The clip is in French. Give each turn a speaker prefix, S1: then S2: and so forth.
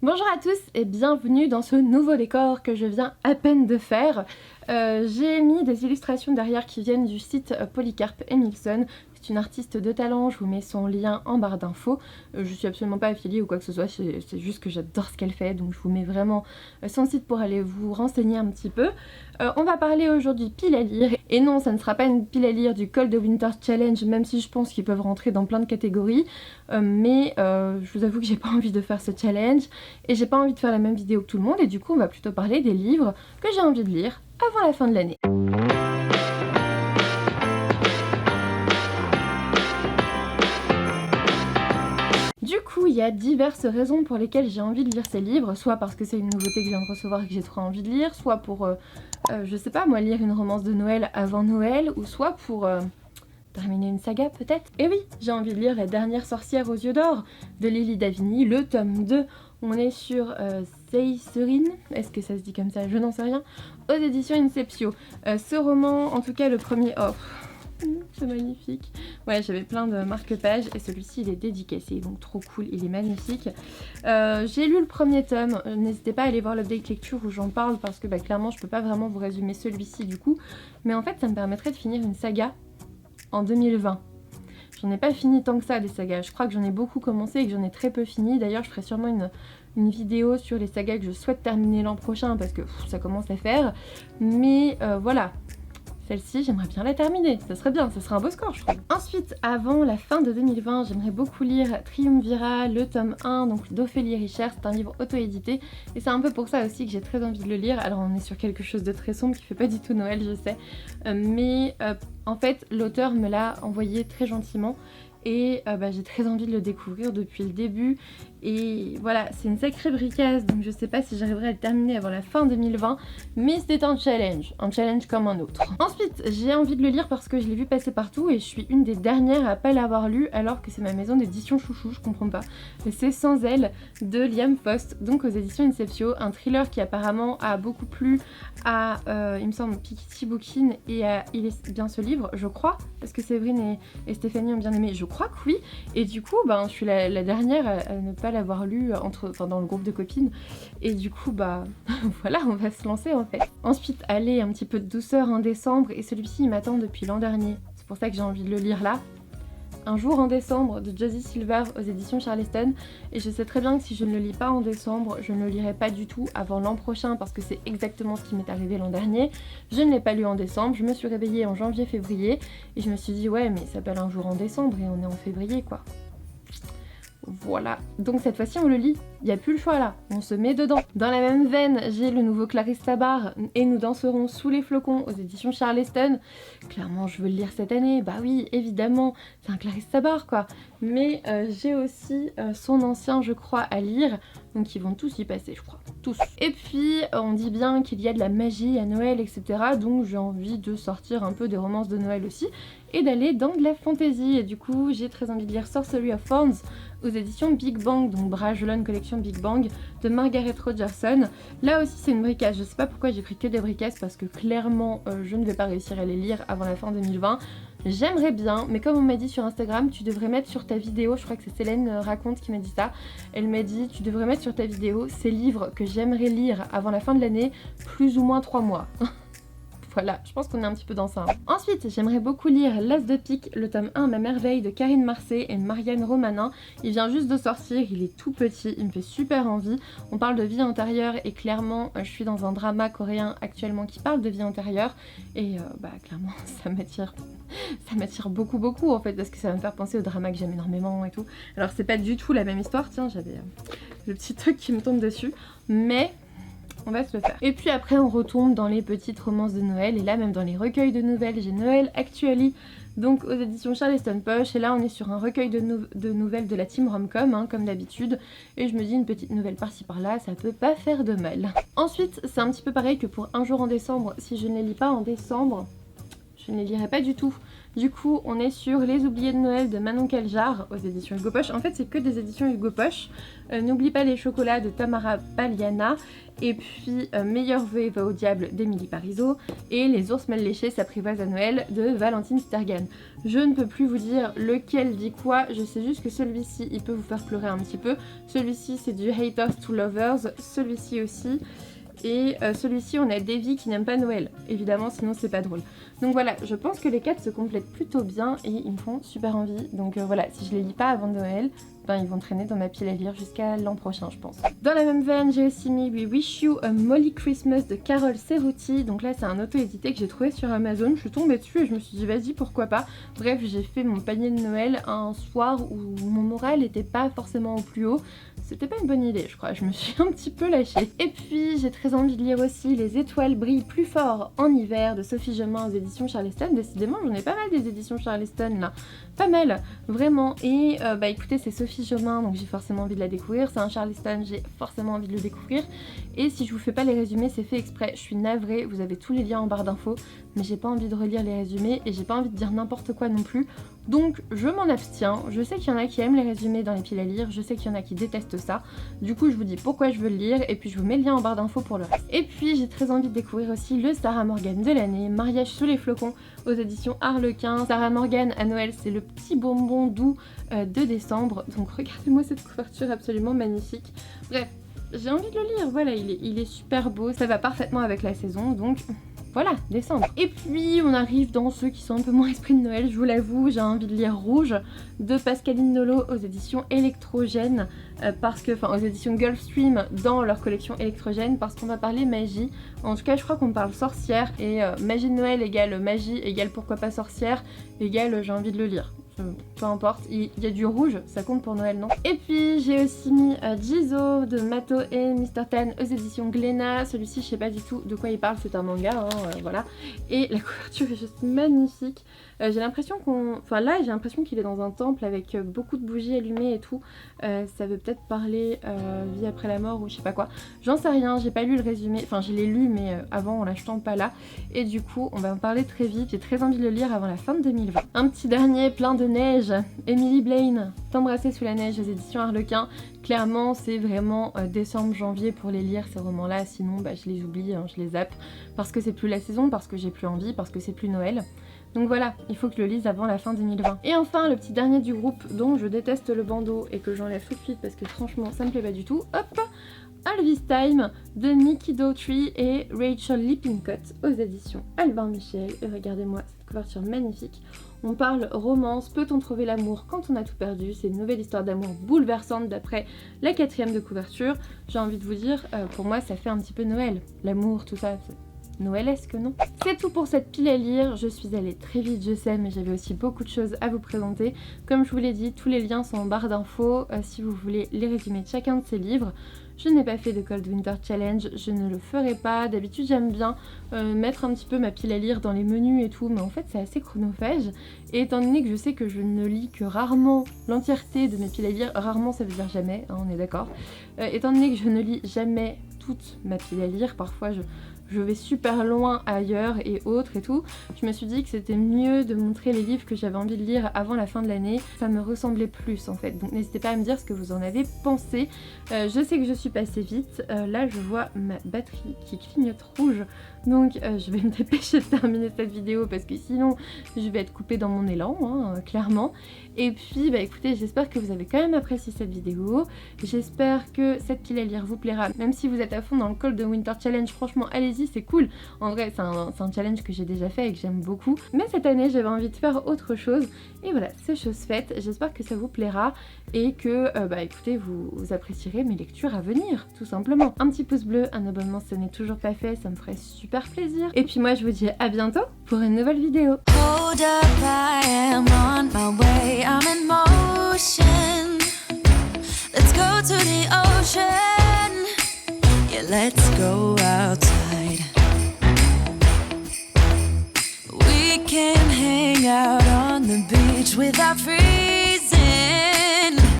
S1: Bonjour à tous et bienvenue dans ce nouveau décor que je viens à peine de faire. J'ai mis des illustrations derrière qui viennent du site Polycarp Emilson. C'est une artiste de talent, je vous mets son lien en barre d'infos. Je suis absolument pas affiliée ou quoi que ce soit, c'est juste que j'adore ce qu'elle fait, donc je vous mets vraiment son site pour aller vous renseigner un petit peu. On va parler aujourd'hui pile à lire, et non, ça ne sera pas une pile à lire du Cold Winter Challenge, même si je pense qu'ils peuvent rentrer dans plein de catégories, mais je vous avoue que j'ai pas envie de faire ce challenge, et j'ai pas envie de faire la même vidéo que tout le monde, et du coup on va plutôt parler des livres que j'ai envie de lire avant la fin de l'année. Du coup, il y a diverses raisons pour lesquelles j'ai envie de lire ces livres, soit parce que c'est une nouveauté que je viens de recevoir et que j'ai trop envie de lire, soit pour, je sais pas moi, lire une romance de Noël avant Noël, ou soit pour terminer une saga peut-être. Et oui, j'ai envie de lire La dernière sorcière aux yeux d'or de Lily Davigny, le tome 2. On est sur Seiserine, est-ce que ça se dit comme ça? Je n'en sais rien, aux éditions Inceptio. Ce roman, en tout cas le premier... Oh, c'est magnifique. Ouais, j'avais plein de marque-pages et celui-ci il est dédicacé, donc trop cool, il est magnifique. J'ai lu le premier tome, n'hésitez pas à aller voir l'update lecture où j'en parle parce que clairement je peux pas vraiment vous résumer celui-ci du coup, mais en fait ça me permettrait de finir une saga en 2020. J'en ai pas fini tant que ça des sagas, je crois que j'en ai beaucoup commencé et que j'en ai très peu fini. D'ailleurs je ferai sûrement une vidéo sur les sagas que je souhaite terminer l'an prochain parce que ça commence à faire, mais voilà. Celle-ci, j'aimerais bien la terminer, ça serait bien, ça serait un beau score je trouve. Ensuite, avant la fin de 2020, j'aimerais beaucoup lire Triumvirat, le tome 1, donc d'Ophélie Richer, c'est un livre auto-édité, et c'est un peu pour ça aussi que j'ai très envie de le lire. Alors on est sur quelque chose de très sombre qui fait pas du tout Noël, je sais, mais en fait l'auteur me l'a envoyé très gentiment, et j'ai très envie de le découvrir depuis le début. Et voilà, c'est une sacrée bricasse, donc je sais pas si j'arriverai à le terminer avant la fin 2020, mais c'est un challenge comme un autre. Ensuite, j'ai envie de le lire parce que je l'ai vu passer partout et je suis une des dernières à pas l'avoir lu alors que c'est ma maison d'édition chouchou, je comprends pas. C'est Sans elle de Liam Post, donc aux éditions Inceptio, un thriller qui apparemment a beaucoup plu à, il me semble, Piketty Bookin et à Il est bien ce livre, je crois, parce que Séverine et Stéphanie ont bien aimé, je crois que oui, et du coup, je suis la dernière à ne pas l'avoir lu dans le groupe de copines, et du coup voilà, on va se lancer en fait. Ensuite, allez, un petit peu de douceur en décembre, et celui-ci il m'attend depuis l'an dernier, c'est pour ça que j'ai envie de le lire là. Un jour en décembre de Josie Silver aux éditions Charleston, et je sais très bien que si je ne le lis pas en décembre, je ne le lirai pas du tout avant l'an prochain parce que c'est exactement ce qui m'est arrivé l'an dernier. Je ne l'ai pas lu en décembre, je me suis réveillée en janvier-février et je me suis dit ouais mais ça s'appelle Un jour en décembre et on est en février quoi. Voilà, donc cette fois-ci on le lit, il n'y a plus le choix là, on se met dedans. Dans la même veine, j'ai le nouveau Clarisse Tabar et Nous danserons sous les flocons aux éditions Charleston. Clairement je veux le lire cette année, bah oui évidemment, c'est un Clarisse Tabar quoi. Mais j'ai aussi son ancien je crois à lire, donc ils vont tous y passer je crois, tous. Et puis on dit bien qu'il y a de la magie à Noël etc, donc j'ai envie de sortir un peu des romances de Noël aussi et d'aller dans de la fantasy, et du coup j'ai très envie de lire Sorcery of Thorns aux éditions Big Bang, donc Brajlon collection Big Bang de Margaret Rogerson. Là aussi c'est une bricasse, je sais pas pourquoi j'ai pris que des bricasses parce que clairement je ne vais pas réussir à les lire avant la fin 2020. J'aimerais bien, mais comme on m'a dit sur Instagram, tu devrais mettre sur ta vidéo, je crois que c'est Célène Raconte qui m'a dit ça, elle m'a dit tu devrais mettre sur ta vidéo ces livres que j'aimerais lire avant la fin de l'année, plus ou moins 3 mois. Voilà, je pense qu'on est un petit peu dans ça. Ensuite, j'aimerais beaucoup lire L'As de pique, le tome 1 Ma merveille de Karine Marcé et Marianne Romanin. Il vient juste de sortir, il est tout petit, il me fait super envie. On parle de vie antérieure et clairement, je suis dans un drama coréen actuellement qui parle de vie antérieure et clairement, ça m'attire beaucoup en fait parce que ça va me faire penser au drama que j'aime énormément et tout. Alors c'est pas du tout la même histoire, tiens, j'avais le petit truc qui me tombe dessus, mais... on va se le faire. Et puis après on retombe dans les petites romances de Noël, et là même dans les recueils de nouvelles, j'ai Noël Actually, donc aux éditions Charleston Poche, et là on est sur un recueil de nouvelles de la team Romcom, comme d'habitude, et je me dis une petite nouvelle par-ci par-là, ça peut pas faire de mal. Ensuite c'est un petit peu pareil que pour Un jour en décembre, si je ne les lis pas en décembre, je ne les lirai pas du tout. Du coup on est sur Les Oubliés de Noël de Manon Keljar aux éditions Hugo Poche. En fait c'est que des éditions Hugo Poche. N'oublie pas les chocolats de Tamara Paliana. Et puis Meilleur vœu et va au diable d'Émilie Parizeau. Et Les ours mal léchés s'apprivoisent à Noël de Valentine Stergan. Je ne peux plus vous dire lequel dit quoi, je sais juste que celui-ci il peut vous faire pleurer un petit peu. Celui-ci c'est du Haters to Lovers, celui-ci aussi. Et celui-ci on a Davy qui n'aime pas Noël, évidemment sinon c'est pas drôle. Donc voilà, je pense que les 4 se complètent plutôt bien et ils me font super envie. Donc voilà, si je les lis pas avant Noël, ben ils vont traîner dans ma pile à lire jusqu'à l'an prochain je pense. Dans la même veine, j'ai aussi mis We Wish You a Molly Christmas de Carol Cerruti. Donc là c'est un auto-édité que j'ai trouvé sur Amazon, je suis tombée dessus et je me suis dit vas-y pourquoi pas. Bref, j'ai fait mon panier de Noël un soir où mon moral était pas forcément au plus haut. C'était pas une bonne idée je crois, je me suis un petit peu lâchée. Et puis j'ai très envie de lire aussi Les étoiles brillent plus fort en hiver de Sophie Gemin aux éditions Charleston. Décidément j'en ai pas mal des éditions Charleston là, pas mal vraiment. Et bah écoutez c'est Sophie Gemin donc j'ai forcément envie de la découvrir, c'est un Charleston, j'ai forcément envie de le découvrir. Et si je vous fais pas les résumés c'est fait exprès, je suis navrée, vous avez tous les liens en barre d'infos, mais j'ai pas envie de relire les résumés et j'ai pas envie de dire n'importe quoi non plus. Donc je m'en abstiens, je sais qu'il y en a qui aiment les résumés dans les piles à lire, je sais qu'il y en a qui détestent ça. Du coup je vous dis pourquoi je veux le lire et puis je vous mets le lien en barre d'infos pour le reste. Et puis j'ai très envie de découvrir aussi le Sarah Morgan de l'année, Mariage sous les flocons aux éditions Harlequin. Sarah Morgan à Noël c'est le petit bonbon doux de décembre, donc regardez-moi cette couverture absolument magnifique. Bref, j'ai envie de le lire, voilà, il est super beau, ça va parfaitement avec la saison, donc voilà, décembre. Et puis on arrive dans ceux qui sont un peu moins esprit de Noël, je vous l'avoue, j'ai envie de lire Rouge de Pascaline Nolo aux éditions Électrogène, aux éditions Gulfstream dans leur collection Électrogène, parce qu'on va parler magie. En tout cas je crois qu'on parle sorcière et magie de Noël égale magie égale pourquoi pas sorcière égale j'ai envie de le lire. Peu importe, il y a du rouge, ça compte pour Noël, non? Et puis j'ai aussi mis Jizo de Mato et Mr. Tan aux éditions Glénat. Celui-ci je sais pas du tout de quoi il parle, c'est un manga, hein, voilà. Et la couverture est juste magnifique. J'ai l'impression j'ai l'impression qu'il est dans un temple avec beaucoup de bougies allumées et tout. Ça veut peut-être parler vie après la mort ou je sais pas quoi. J'en sais rien, j'ai pas lu le résumé, enfin je l'ai lu mais avant en l'achetant pas là. Et du coup on va en parler très vite, j'ai très envie de le lire avant la fin de 2020. Un petit dernier, Plein de neige, Emily Blaine, T'embrasser sous la neige aux éditions Harlequin. Clairement c'est vraiment décembre-janvier pour les lire ces romans là, sinon je les oublie, hein, je les zappe. Parce que c'est plus la saison, parce que j'ai plus envie, parce que c'est plus Noël. Donc voilà, il faut que je le lise avant la fin 2020. Et enfin, le petit dernier du groupe dont je déteste le bandeau et que j'enlève tout de suite parce que franchement ça me plaît pas du tout. Hop, Alvis Time de Nikki Daughtry et Rachel Lippincott aux éditions Albin Michel. Et regardez-moi cette couverture magnifique. On parle romance, peut-on trouver l'amour quand on a tout perdu? C'est une nouvelle histoire d'amour bouleversante d'après la 4e de couverture. J'ai envie de vous dire, pour moi ça fait un petit peu Noël. L'amour, tout ça, Noëlesque, non? C'est tout pour cette pile à lire, je suis allée très vite je sais, mais j'avais aussi beaucoup de choses à vous présenter. Comme je vous l'ai dit, tous les liens sont en barre d'infos si vous voulez les résumés de chacun de ces livres. Je n'ai pas fait de Cold Winter Challenge, je ne le ferai pas. D'habitude j'aime bien mettre un petit peu ma pile à lire dans les menus et tout, mais en fait c'est assez chronophage. Et étant donné que je sais que je ne lis que rarement l'entièreté de mes piles à lire, rarement ça veut dire jamais, hein, on est d'accord. Étant donné que je ne lis jamais toute ma pile à lire, parfois je vais super loin ailleurs et autres et tout, je me suis dit que c'était mieux de montrer les livres que j'avais envie de lire avant la fin de l'année. Ça me ressemblait plus en fait, donc n'hésitez pas à me dire ce que vous en avez pensé. Je sais que je suis passée vite, là je vois ma batterie qui clignote rouge, donc je vais me dépêcher de terminer cette vidéo parce que sinon je vais être coupée dans mon élan, hein, clairement. Et puis écoutez, j'espère que vous avez quand même apprécié cette vidéo, j'espère que cette pile à lire vous plaira, même si vous êtes à fond dans le Cold Winter Challenge, franchement allez-y, c'est cool. En vrai c'est un challenge que j'ai déjà fait et que j'aime beaucoup, mais cette année j'avais envie de faire autre chose et voilà, c'est chose faite. J'espère que ça vous plaira et que écoutez, vous apprécierez mes lectures à venir, tout simplement. Un petit pouce bleu, un abonnement si ce n'est toujours pas fait, ça me ferait super plaisir. Et puis moi je vous dis à bientôt pour une nouvelle vidéo. Hold up, I am on my way, I'm in motion. Let's go to the ocean. Yeah, let's go outside. We can hang out on the beach with our freedom.